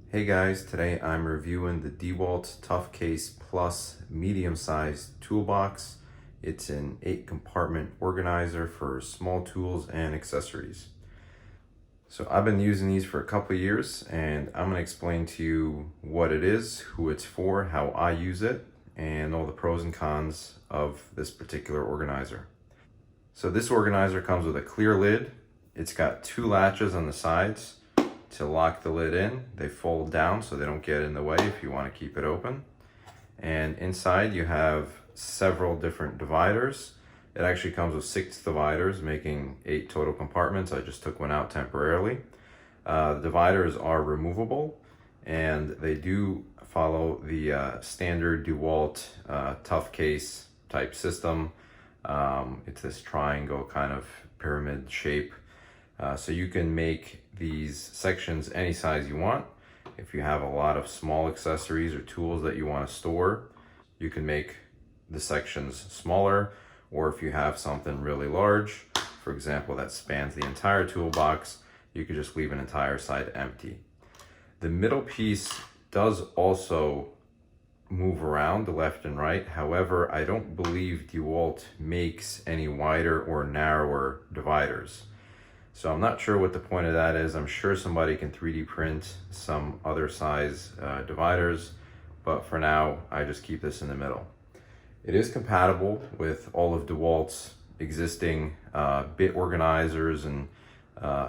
Hey guys, today I'm reviewing the DEWALT Tough Case Plus medium-sized toolbox. It's an 8-compartment organizer for small tools and accessories. So I've been using these for a couple of years, and I'm going to explain to you what it is, who it's for, how I use it, and all the pros and cons of this particular organizer. So this organizer comes with a clear lid. It's got 2 latches on the sides to lock the lid in. They fold down so they don't get in the way if you want to keep it open. And inside you have several different dividers. It actually comes with 6 dividers, making 8 total compartments. I just took one out temporarily. The dividers are removable, and they do follow the standard DEWALT tough case type system. It's this triangle kind of pyramid shape. So you can make these sections any size you want. If you have a lot of small accessories or tools that you want to store, you can make the sections smaller. Or if you have something really large, for example, that spans the entire toolbox, you could just leave an entire side empty. The middle piece does also move around the left and right. However, I don't believe DEWALT makes any wider or narrower dividers. So I'm not sure what the point of that is. I'm sure somebody can 3D print some other size dividers, but for now, I just keep this in the middle. It is compatible with all of DEWALT's existing bit organizers and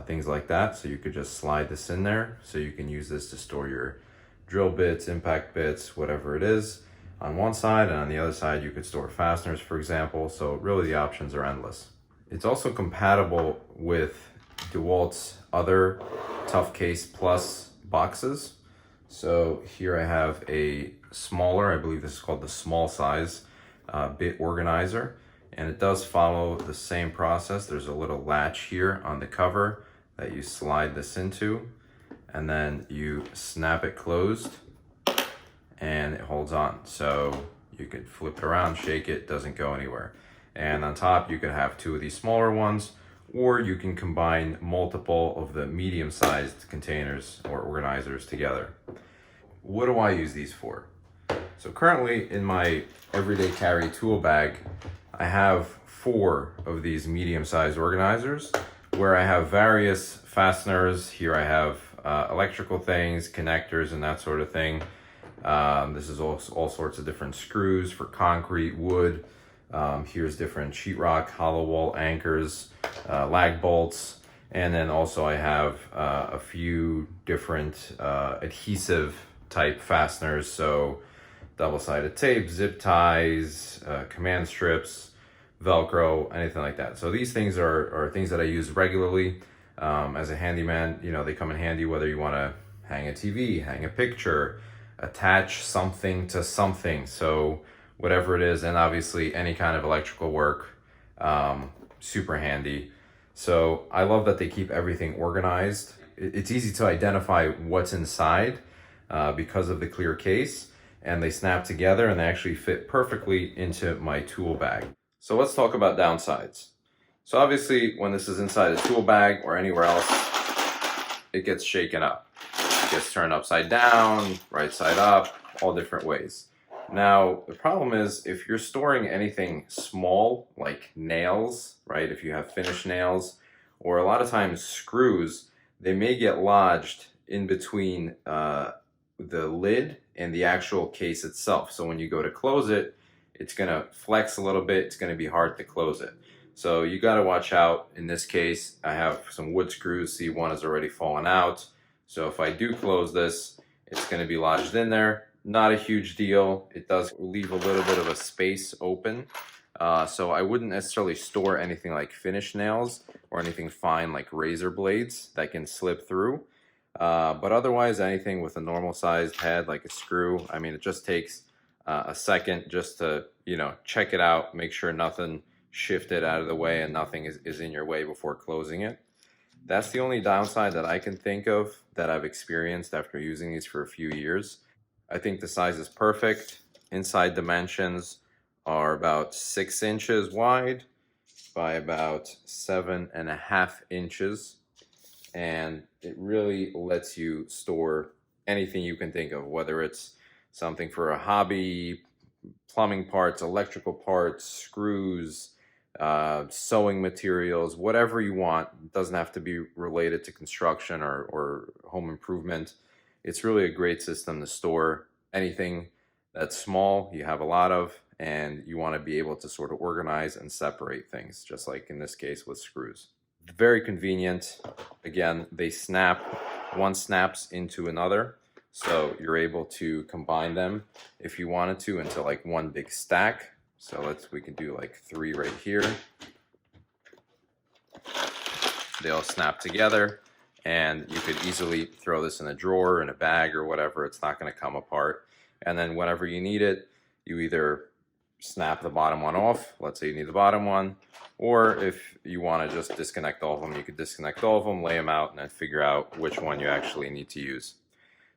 things like that. So you could just slide this in there. So you can use this to store your drill bits, impact bits, whatever it is on one side, and on the other side, you could store fasteners, for example. So really the options are endless. It's also compatible with DEWALT's other Tough Case Plus boxes. So here I have a smaller, I believe this is called the small size bit organizer, and it does follow the same process. There's a little latch here on the cover that you slide this into, and then you snap it closed and it holds on. So you could flip it around, shake it, doesn't go anywhere. And on top you could have 2 of these smaller ones, or you can combine multiple of the medium-sized containers or organizers together. What do I use these for? So currently in my everyday carry tool bag, I have 4 of these medium-sized organizers where I have various fasteners. Here I have electrical things, connectors, and that sort of thing. This is all sorts of different screws for concrete, wood. Here's different sheetrock, hollow wall anchors, lag bolts, and then also I have a few different adhesive type fasteners, so double-sided tape, zip ties, command strips, Velcro, anything like that. So these things are things that I use regularly as a handyman. You know, they come in handy whether you want to hang a TV, hang a picture, attach something to something. So whatever it is, and obviously any kind of electrical work, super handy. So I love that they keep everything organized. It's easy to identify what's inside because of the clear case, and they snap together and they actually fit perfectly into my tool bag. So let's talk about downsides. So obviously when this is inside a tool bag or anywhere else, it gets shaken up. It gets turned upside down, right side up, all different ways. Now, the problem is if you're storing anything small, like nails, right? If you have finished nails, or a lot of times screws, they may get lodged in between the lid and the actual case itself. So when you go to close it, it's gonna flex a little bit. It's gonna be hard to close it. So you gotta watch out. In this case, I have some wood screws. See, one has already fallen out. So if I do close this, it's gonna be lodged in there. Not a huge deal. It does leave a little bit of a space open. So I wouldn't necessarily store anything like finished nails or anything fine like razor blades that can slip through. But otherwise, anything with a normal sized head like a screw, I mean, it just takes a second just to, you know, check it out, make sure nothing shifted out of the way and nothing is in your way before closing it. That's the only downside that I can think of that I've experienced after using these for a few years. I think the size is perfect. Inside dimensions are about 6 inches wide by about 7.5 inches. And it really lets you store anything you can think of, whether it's something for a hobby, plumbing parts, electrical parts, screws, sewing materials, whatever you want. It doesn't have to be related to construction or home improvement. It's really a great system to store anything that's small, you have a lot of, and you want to be able to sort of organize and separate things, just like in this case with screws. Very convenient. Again, they snap, one snaps into another, so you're able to combine them if you wanted to into like one big stack. So we can do like 3 right here. They all snap together, and you could easily throw this in a drawer, in a bag, or whatever. It's not going to come apart. And then whenever you need it, you either snap the bottom one off. Let's say you need the bottom one, or if you want to just disconnect all of them, you could disconnect all of them, lay them out, and then figure out which one you actually need to use.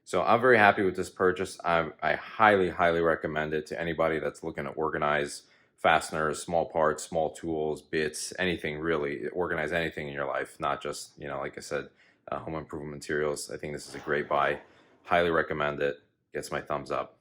So I'm very happy with this purchase. I highly, highly recommend it to anybody that's looking to organize fasteners, small parts, small tools, bits, anything really. Organize anything in your life, not just, like I said, home improvement materials. I think this is a great buy. Highly recommend it. Gets my thumbs up.